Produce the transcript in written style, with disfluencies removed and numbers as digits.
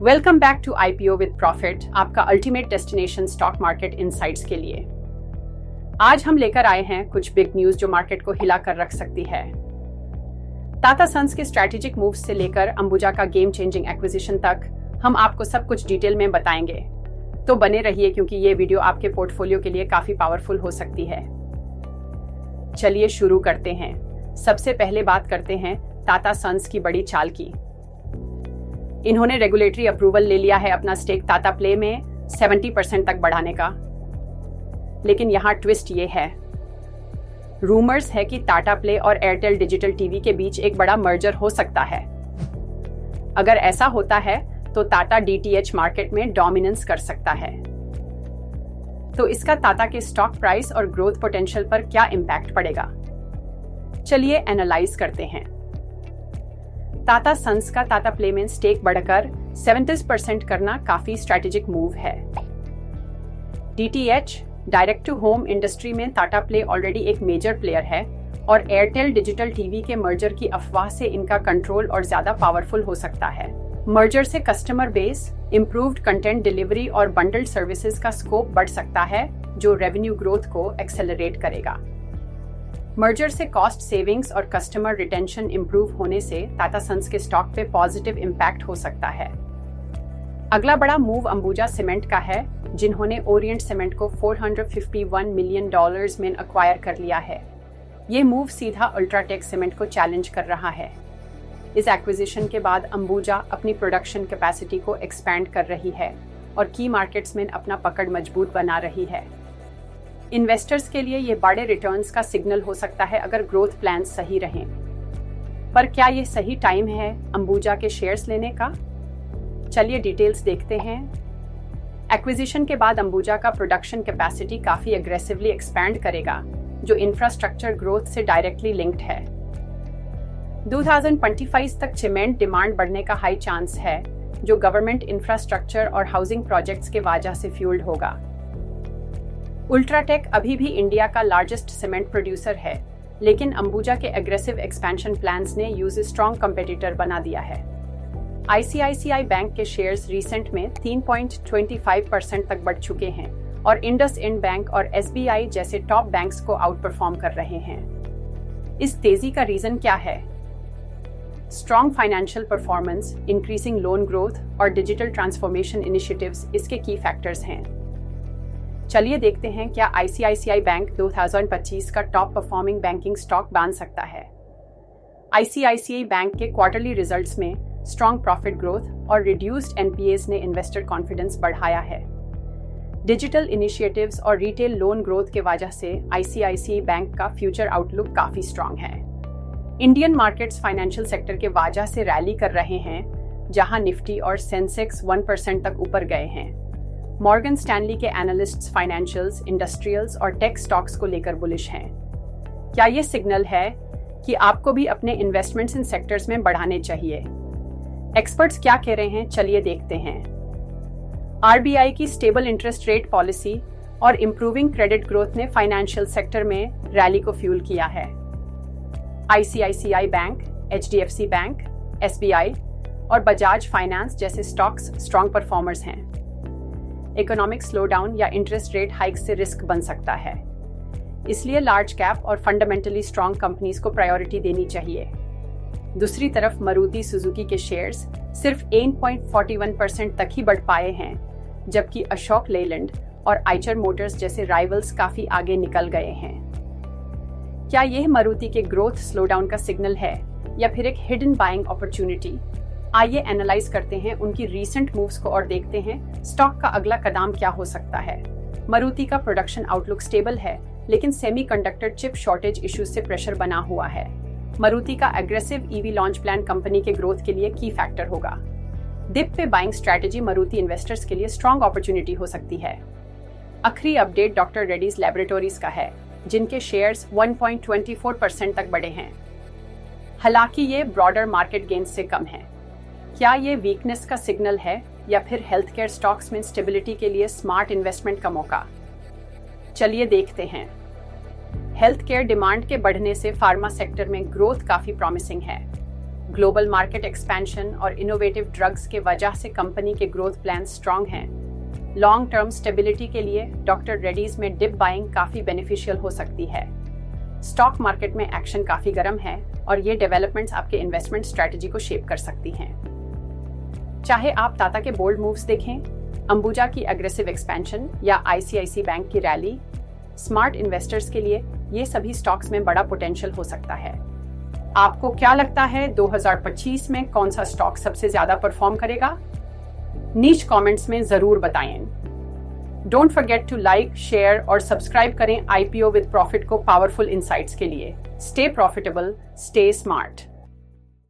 Welcome back to IPO with profit, आपका ultimate destination stock market insights के लिए। आज हम लेकर आए हैं कुछ बिग न्यूज जो मार्केट को हिला कर रख सकती है। टाटा सन्स के स्ट्रैटेजिक मूव्स से लेकर अंबुजा का गेम चेंजिंग एक्विजिशन तक हम आपको सब कुछ डिटेल में बताएंगे, तो बने रहिए क्योंकि ये वीडियो आपके पोर्टफोलियो के लिए काफी पावरफुल हो सकती है। चलिए शुरू करते हैं। सबसे पहले बात करते हैं टाटा सन्स की बड़ी चाल की। इन्होंने रेगुलेटरी अप्रूवल ले लिया है अपना स्टेक टाटा प्ले में 70% तक बढ़ाने का। लेकिन यहाँ ट्विस्ट ये है, रूमर्स है कि टाटा प्ले और एयरटेल डिजिटल टीवी के बीच एक बड़ा मर्जर हो सकता है। अगर ऐसा होता है तो टाटा डीटीएच मार्केट में डोमिनेंस कर सकता है। तो इसका टाटा के स्टॉक प्राइस और ग्रोथ पोटेंशियल पर क्या इंपैक्ट पड़ेगा, चलिए एनालाइज करते हैं। टाटा सन्स का टाटा प्ले में स्टेक बढ़कर 70% करना काफी स्ट्रैटेजिक मूव है। DTH direct to home industry में टाटा प्ले ऑलरेडी एक मेजर प्लेयर है और एयरटेल डिजिटल टीवी के मर्जर की अफवाह से इनका कंट्रोल और ज्यादा पावरफुल हो सकता है। मर्जर से customer base, improved content delivery और बंडल्ड सर्विसेज का स्कोप बढ़ सकता है, जो रेवेन्यू ग्रोथ को एक्सेलरेट करेगा। मर्जर से कॉस्ट सेविंग्स और कस्टमर रिटेंशन इंप्रूव होने से टाटा सन्स के स्टॉक पे पॉजिटिव इम्पैक्ट हो सकता है। अगला बड़ा मूव अंबुजा सीमेंट का है, जिन्होंने ओरिएंट सीमेंट को $451 मिलियन में अक्वायर कर लिया है। ये मूव सीधा अल्ट्राटेक सीमेंट को चैलेंज कर रहा है। इस एक्विजिशन के बाद अंबुजा अपनी प्रोडक्शन कैपेसिटी को एक्सपैंड कर रही है और की मार्केट्स में अपना पकड़ मजबूत बना रही है। इन्वेस्टर्स के लिए ये बड़े रिटर्न्स का सिग्नल हो सकता है अगर ग्रोथ प्लान सही रहें। पर क्या ये सही टाइम है अंबुजा के शेयर्स लेने का? चलिए डिटेल्स देखते हैं। एक्विजिशन के बाद अंबुजा का प्रोडक्शन कैपेसिटी काफी एग्रेसिवली एक्सपैंड करेगा, जो इंफ्रास्ट्रक्चर ग्रोथ से डायरेक्टली लिंक्ड है। 2025 तक सीमेंट डिमांड बढ़ने का हाई चांस है, जो गवर्नमेंट इंफ्रास्ट्रक्चर और हाउसिंग प्रोजेक्ट्स के वजह से फ्यूल्ड होगा। अल्ट्राटेक अभी भी इंडिया का लार्जेस्ट सीमेंट प्रोड्यूसर है, लेकिन अंबुजा के एग्रेसिव एक्सपेंशन प्लान्स ने यूज़ स्ट्रॉन्ग कंपेटिटर बना दिया है। आईसीआईसीआई बैंक के शेयर्स रिसेंट में 3.25% तक बढ़ चुके हैं और इंडसइंड बैंक और एसबीआई जैसे टॉप बैंक्स को आउट परफॉर्म कर रहे हैं। इस तेजी का रीजन क्या है? Strong financial performance, increasing loan growth और डिजिटल ट्रांसफॉर्मेशन इनिशिएटिव्स इसके की फैक्टर्स हैं। चलिए देखते हैं क्या आईसीआईसीआई बैंक 2025 का टॉप परफॉर्मिंग बैंकिंग स्टॉक बन सकता है। आईसीआईसीआई बैंक के क्वार्टरली रिजल्ट्स में स्ट्रॉन्ग प्रॉफिट ग्रोथ और रिड्यूस्ड एनपीएस ने इन्वेस्टर कॉन्फिडेंस बढ़ाया है। डिजिटल इनिशिएटिव्स और रिटेल लोन ग्रोथ के वजह से आईसीआईसीआई बैंक का फ्यूचर आउटलुक काफी स्ट्रॉन्ग है। इंडियन मार्केट्स फाइनेंशियल सेक्टर के वजह से रैली कर रहे हैं, जहां निफ्टी और सेंसेक्स 1% तक ऊपर गए हैं। मॉर्गन स्टैनली के एनालिस्ट्स फाइनेंशियल्स, इंडस्ट्रियल्स और टेक स्टॉक्स को लेकर बुलिश हैं। क्या ये सिग्नल है कि आपको भी अपने इन्वेस्टमेंट्स इन सेक्टर्स में बढ़ाने चाहिए? एक्सपर्ट्स क्या कह रहे हैं, चलिए देखते हैं। आरबीआई की स्टेबल इंटरेस्ट रेट पॉलिसी और इंप्रूविंग क्रेडिट ग्रोथ ने फाइनेंशियल सेक्टर में रैली को फ्यूल किया है। ICICI bank, HDFC bank, SBI और बजाज फाइनेंस जैसे स्टॉक्स स्ट्रॉन्ग परफॉर्मर्स हैं। इकोनॉमिक स्लोडाउन या इंटरेस्ट रेट हाइक से रिस्क बन सकता है, इसलिए लार्ज कैप और फंडामेंटली स्ट्रॉन्ग कंपनीज को प्रायोरिटी देनी चाहिए। दूसरी तरफ मारुति सुजुकी के शेयर्स सिर्फ 8.41% तक ही बढ़ पाए हैं, जबकि अशोक लेलैंड और आइचर मोटर्स जैसे राइवल्स काफी आगे निकल गए हैं। क्या यह मारुति के ग्रोथ स्लोडाउन का सिग्नल है या फिर एक हिडन बाइंग अपॉर्चुनिटी? आइए एनालाइज करते हैं उनकी रीसेंट मूव्स को और देखते हैं स्टॉक का अगला कदम क्या हो सकता है। मारुति का प्रोडक्शन आउटलुक स्टेबल है, लेकिन सेमीकंडक्टर चिप शॉर्टेज इश्यूज से प्रेशर बना हुआ है। मारुति का aggressive EV launch plan company के ग्रोथ के लिए की फैक्टर होगा। डिप पे बाइंग स्ट्रैटेजी मारुति इन्वेस्टर्स के लिए स्ट्रॉन्ग अपॉर्चुनिटी हो सकती है। आखिरी अपडेट डॉक्टर रेड्डीज लैबोरेटरीज का है, जिनके शेयर्स 1.24% तक बढ़े हैं। हालांकि ये ब्रॉडर मार्केट गेन से कम है। क्या ये वीकनेस का सिग्नल है या फिर हेल्थ केयर स्टॉक्स में स्टेबिलिटी के लिए स्मार्ट इन्वेस्टमेंट का मौका? चलिए देखते हैं। हेल्थ केयर डिमांड के बढ़ने से फार्मा सेक्टर में ग्रोथ काफी प्रॉमिसिंग है। ग्लोबल मार्केट एक्सपेंशन और इनोवेटिव ड्रग्स के वजह से कंपनी के ग्रोथ प्लान स्ट्रांग हैं। लॉन्ग टर्म स्टेबिलिटी के लिए डॉक्टर रेड्डीज में डिप बाइंग काफी बेनिफिशियल हो सकती है। स्टॉक मार्केट में एक्शन काफी गर्म है और ये डेवलपमेंट्स आपके इन्वेस्टमेंट स्ट्रेटजी को शेप कर सकती हैं। चाहे आप टाटा के बोल्ड मूव्स देखें, अंबुजा की एग्रेसिव एक्सपेंशन या आईसीआईसी बैंक की रैली, स्मार्ट इन्वेस्टर्स के लिए ये सभी स्टॉक्स में बड़ा पोटेंशियल हो सकता है। आपको क्या लगता है 2025 में कौन सा स्टॉक सबसे ज्यादा परफॉर्म करेगा? नीचे कमेंट्स में जरूर बताएं। Don't forget to like, share और सब्सक्राइब करें आईपीओ विद प्रॉफिट को पावरफुल इनसाइट्स के लिए। Stay profitable, stay smart.